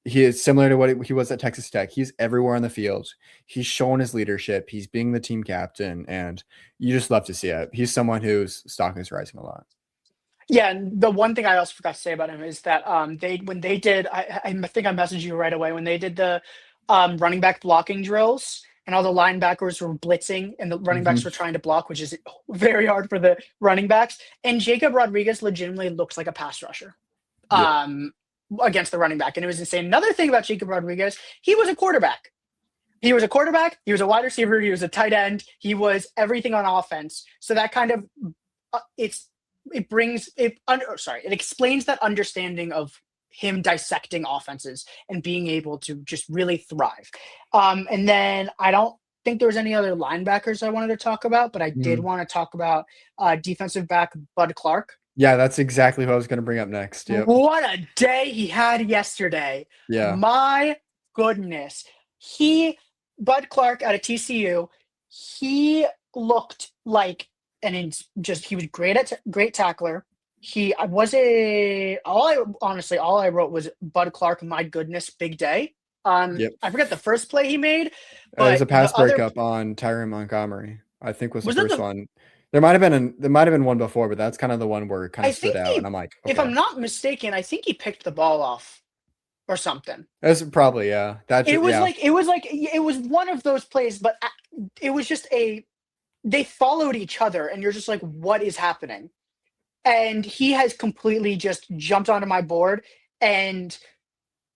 He is similar to what he was at Texas Tech. He's everywhere on the field. He's shown his leadership. He's being the team captain, and you just love to see it. He's someone whose stock is rising a lot. Yeah, and the one thing I also forgot to say about him is that when they did, I think I messaged you right away when they did the running back blocking drills and all the linebackers were blitzing and the running backs were trying to block, which is very hard for the running backs. And Jacob Rodriguez legitimately looks like a pass rusher. Against the running back. And it was insane. Another thing about Jacob Rodriguez, he was a quarterback. He was a quarterback. He was a wide receiver. He was a tight end. He was everything on offense. So that kind of, it explains that understanding of him dissecting offenses and being able to just really thrive. And then I don't think there was any other linebackers I wanted to talk about, but I did want to talk about defensive back Bud Clark. Yeah, that's exactly what I was going to bring up next. Yep. What a day he had yesterday. Yeah. My goodness. Bud Clark out of TCU, he looked like he was great tackler. All I wrote was Bud Clark, my goodness, big day. I forget the first play he made. But it was a pass breakup on Tyrone Montgomery, I think was the first one. There might have been one before, but that's kind of the one where it kind of stood out. And I'm like, okay. If I'm not mistaken, I think he picked the ball off or something. That's probably, yeah. It was one of those plays, but it was just they followed each other and you're just like, what is happening? And he has completely just jumped onto my board. And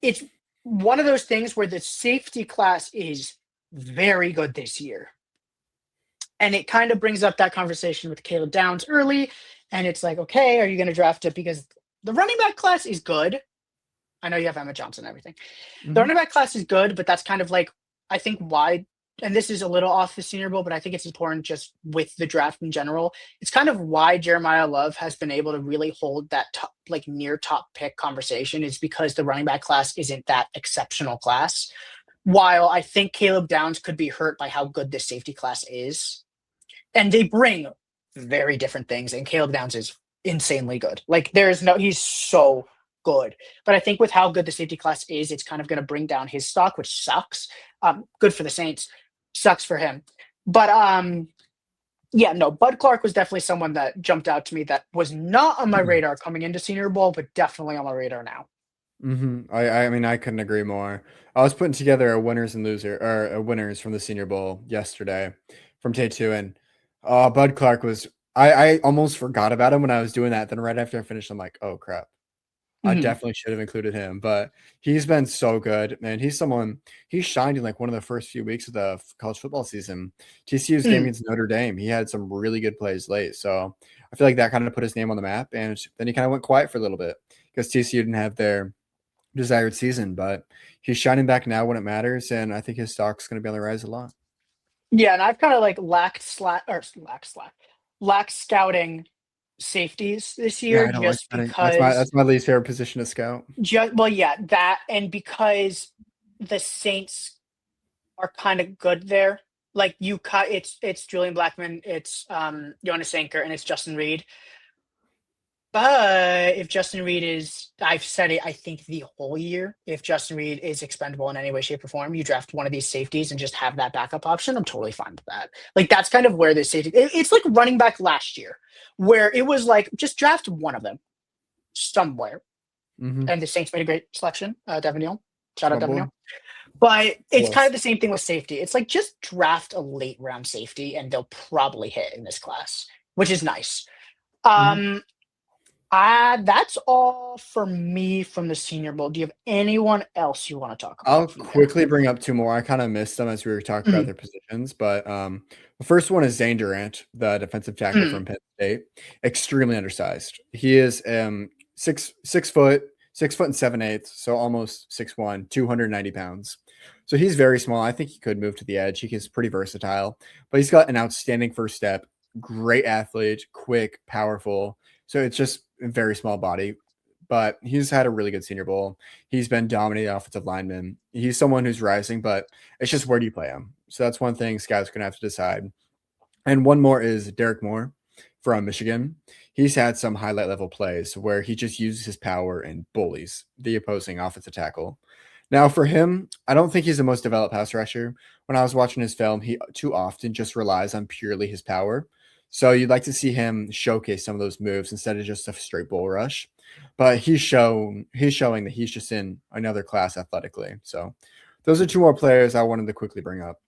it's one of those things where the safety class is very good this year. And it kind of brings up that conversation with Caleb Downs early. And it's like, okay, are you going to draft it? Because the running back class is good. I know you have Emmett Johnson and everything. The running back class is good, but that's kind of like, I think why, and this is a little off the Senior Bowl, but I think it's important just with the draft in general. It's kind of why Jeremiah Love has been able to really hold that top, like near top pick conversation is because the running back class isn't that exceptional class. While I think Caleb Downs could be hurt by how good this safety class is. And they bring very different things. And Caleb Downs is insanely good. Like he's so good. But I think with how good the safety class is, it's kind of going to bring down his stock, which sucks. Good for the Saints. Sucks for him. But Bud Clark was definitely someone that jumped out to me that was not on my radar coming into Senior Bowl, but definitely on my radar now. I mean, I couldn't agree more. I was putting together a winners from the Senior Bowl yesterday from day 2, and Bud Clark was. I almost forgot about him when I was doing that. Then right after I finished, I'm like, oh crap, I definitely should have included him. But he's been so good, man. He shined in like one of the first few weeks of the college football season. TCU's game against Notre Dame, he had some really good plays late. So I feel like that kind of put his name on the map. And then he kind of went quiet for a little bit because TCU didn't have their desired season. But he's shining back now when it matters, and I think his stock's going to be on the rise a lot. Yeah, and I've kind of like lacked scouting safeties this year because that's my least favorite position to scout. That and because the Saints are kind of good there. Like it's Julian Blackmon, it's Jonas Anker, and it's Justin Reed. But if Justin Reed I've said it, I think the whole year, if Justin Reed is expendable in any way, shape, or form, you draft one of these safeties and just have that backup option. I'm totally fine with that. Like, that's kind of where this safety, it's like running back last year, where it was like, just draft one of them somewhere. And the Saints made a great selection. Devin Neal. Shout out Devin Neal. But it's kind of the same thing with safety. It's like, just draft a late round safety and they'll probably hit in this class, which is nice. That's all for me from the Senior Bowl. Do you have anyone else you want to talk I'll about from there? quickly bring up 2 more. I kinda missed them as we were talking about Mhm, their positions, but, the first one is Zane Durant, the defensive tackle mhm. from Penn State. Extremely undersized. He is, 6 foot, 6 foot and 7/8, so almost 6'1", 290 pounds. So he's very small. I think he could move to the edge. He is pretty versatile, but he's got an outstanding first step, great athlete, quick, powerful. So it's just a very small body, but he's had a really good Senior Bowl. He's been dominating offensive lineman. He's someone who's rising, but it's just where do you play him? So that's one thing scouts gonna have to decide. And one more is Derek Moore from Michigan. He's had some highlight level plays where he just uses his power and bullies the opposing offensive tackle. Now, for him, I don't think he's the most developed pass rusher. When I was watching his film, he too often just relies on purely his power. So you'd like to see him showcase some of those moves instead of just a straight bull rush. But he's showing that he's just in another class athletically. So those are 2 more players I wanted to quickly bring up.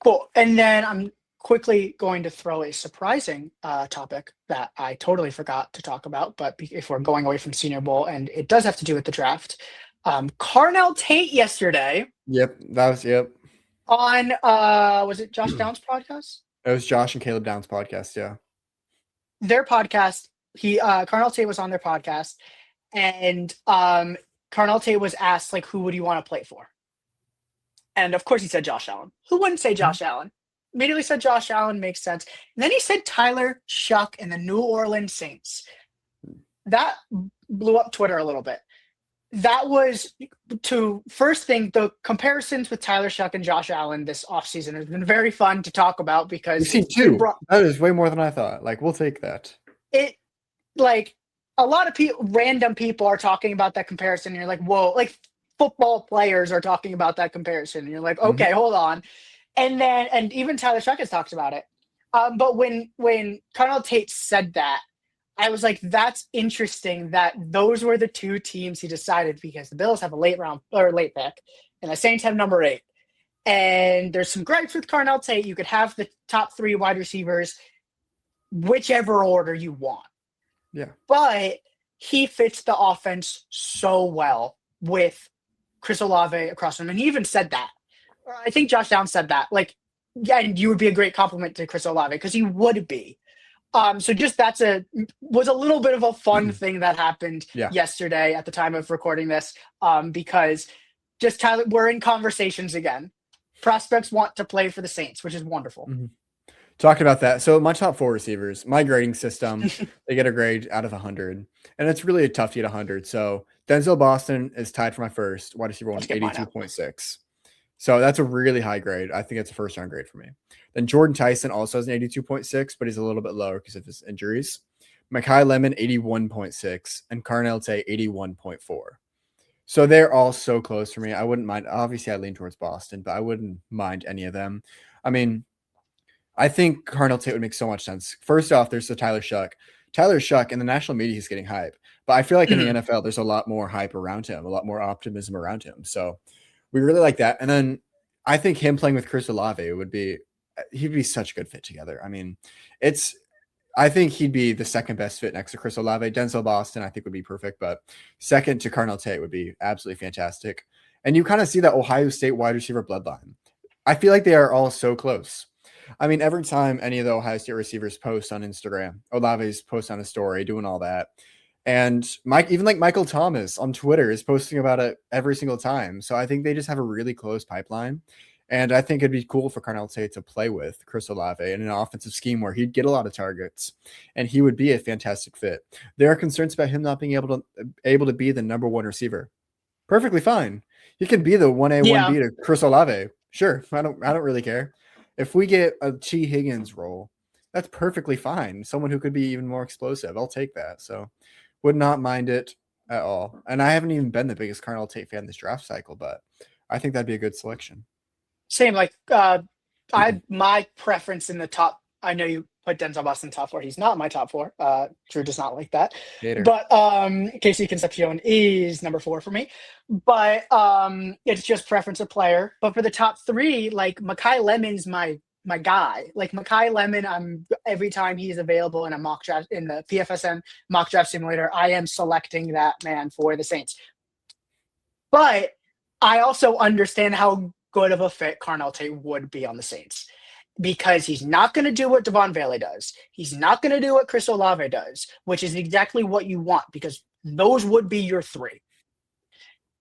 Cool. And then I'm quickly going to throw a surprising topic that I totally forgot to talk about. But if we're going away from Senior Bowl, and it does have to do with the draft, Carnell Tate yesterday Yep. on was it Josh Downs' podcast? It was Josh and Caleb Downs podcast, yeah. Their podcast. Carnell Tate was on their podcast, and Carnell Tate was asked like, "Who would you want to play for?" And of course, he said Josh Allen. Who wouldn't say Mhm. Josh Allen? Immediately said Josh Allen makes sense. And then he said Tyler Shuck and the New Orleans Saints. That blew up Twitter a little bit. That was to first thing, the comparisons with Tyler Shuck and Josh Allen this offseason has been very fun to talk about because We've seen it's been 2. That is way more than I thought. Like, we'll take that. it like a lot of people, random people are talking about that comparison. And you're like, whoa, like football players are talking about that comparison. And you're like, Mhm. okay, hold on. And even Tyler Shuck has talked about it. But when Connell Tate said that, I was like, that's interesting that those were the 2 teams he decided because the Bills have a late round or late pick and the Saints have number 8. And there's some gripes with Carnell Tate. You could have the top 3 wide receivers, whichever order you want. Yeah. But he fits the offense so well with Chris Olave across from him. And he even said that. I think Josh Downs said that. Like, yeah, and you would be a great compliment to Chris Olave because he would be. So just was a little bit of a fun thing that happened Yeah. yesterday at the time of recording this, because just Tyler, we're in conversations again. Prospects want to play for the Saints, which is wonderful. Mhm. Talking about that, so my top 4 receivers, my grading system, they get a grade out of 100, and it's really tough to get 100. So Denzel Boston is tied for my first wide receiver one, Let's get mine out. 82.6. So that's a really high grade. I think it's a first round grade for me. Then Jordan Tyson also has an 82.6, but he's a little bit lower because of his injuries. Mekhi Lemon, 81.6, and Carnell Tate, 81.4. So they're all so close for me. I wouldn't mind. Obviously, I lean towards Boston, but I wouldn't mind any of them. I mean, I think Carnell Tate would make so much sense. First off, there's the Tyler Shuck. Tyler Shuck in the national media, he's getting hype. But I feel like in the NFL, there's a lot more hype around him, a lot more optimism around him. So we really like that. And then I think him playing with Chris Olave he'd be such a good fit together. I mean, I think he'd be the second best fit next to Chris Olave. Denzel Boston, I think, would be perfect, but second to Carnell Tate would be absolutely fantastic. And you kind of see that Ohio State wide receiver bloodline. I feel like they are all so close. I mean, every time any of the Ohio State receivers post on Instagram, Olave's post on a story, doing all that. And even like Michael Thomas on Twitter is posting about it every single time. So I think they just have a really close pipeline. And I think it'd be cool for Carnell Tate to play with Chris Olave in an offensive scheme where he'd get a lot of targets and he would be a fantastic fit. There are concerns about him not being able to be the number 1 receiver. Perfectly fine. He could be the 1A, 1B to Chris Olave. Sure. I don't really care. If we get a T. Higgins role, that's perfectly fine. Someone who could be even more explosive. I'll take that. So would not mind it at all. And I haven't even been the biggest Carnell Tate fan this draft cycle, but I think that'd be a good selection. Same, like my preference in the top. I know you put Denzel Boston top 4. He's not my top 4. Drew does not like that. Hater. But Casey Concepcion is number 4 for me. But it's just preference of player. But for the top 3, like Mekhi Lemon's my my guy. Like Mekhi Lemon, every time he's available in a mock draft in the PFSM mock draft simulator, I am selecting that man for the Saints. But I also understand how good of a fit Carnell Tate would be on the Saints because he's not going to do what Devon Vele does. He's not going to do what Chris Olave does, which is exactly what you want because those would be your three.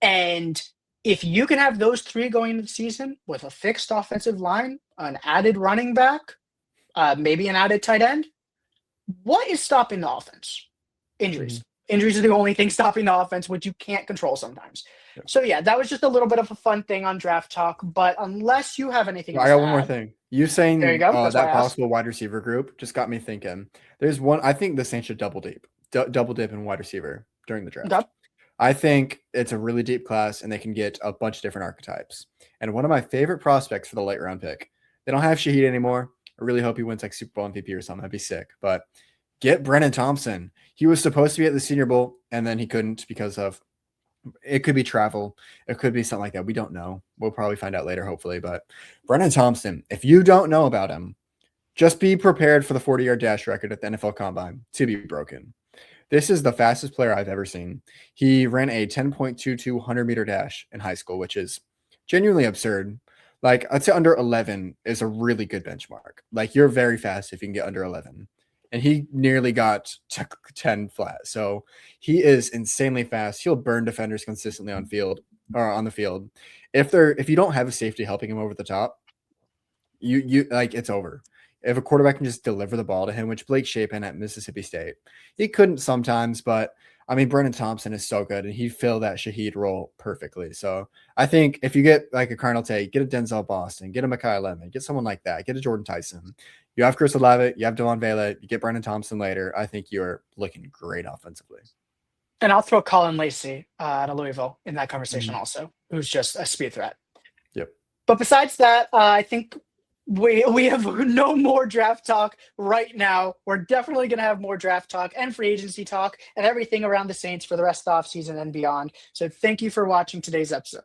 And if you can have those three going into the season with a fixed offensive line, an added running back, maybe an added tight end, what is stopping the offense? Injuries. Injuries are the only thing stopping the offense, which you can't control sometimes. Yep. So, yeah, that was just a little bit of a fun thing on Draft Talk. But unless you have anything else I got one more thing. You saying there you go. That possible wide receiver group just got me thinking. There's one. I think the Saints should double dip in wide receiver during the draft. Okay. I think it's a really deep class, and they can get a bunch of different archetypes. And one of my favorite prospects for the late round pick, they don't have Shaheed anymore. I really hope he wins like Super Bowl MVP or something. That'd be sick. But get Brennan Thompson. He was supposed to be at the Senior Bowl, and then he couldn't because of it could be travel. It could be something like that. We don't know. We'll probably find out later, hopefully. But Brennan Thompson, if you don't know about him, just be prepared for the 40-yard dash record at the NFL Combine to be broken. This is the fastest player I've ever seen. He ran a 10.22 100-meter dash in high school, which is genuinely absurd. Like, I'd say under 11 is a really good benchmark. Like, you're very fast if you can get under 11. And he nearly got 10 flat. So he is insanely fast. He'll burn defenders consistently on the field. If you don't have a safety helping him over the top, you like it's over. If a quarterback can just deliver the ball to him, which Blake Shapen at Mississippi State, he couldn't sometimes, but I mean, Brennan Thompson is so good, and he filled that Shaheed role perfectly. So I think if you get like a Carnell Tate, get a Denzel Boston, get a Mekhi Lemon, get someone like that, get a Jordan Tyson. You have Chris Olave, you have Devon Vele, you get Brennan Thompson later. I think you're looking great offensively. And I'll throw Colin Lacey out of Louisville in that conversation also, who's just a speed threat. Yep. But besides that, I think we have no more draft talk right now. We're definitely going to have more draft talk and free agency talk and everything around the Saints for the rest of the offseason and beyond. So thank you for watching today's episode.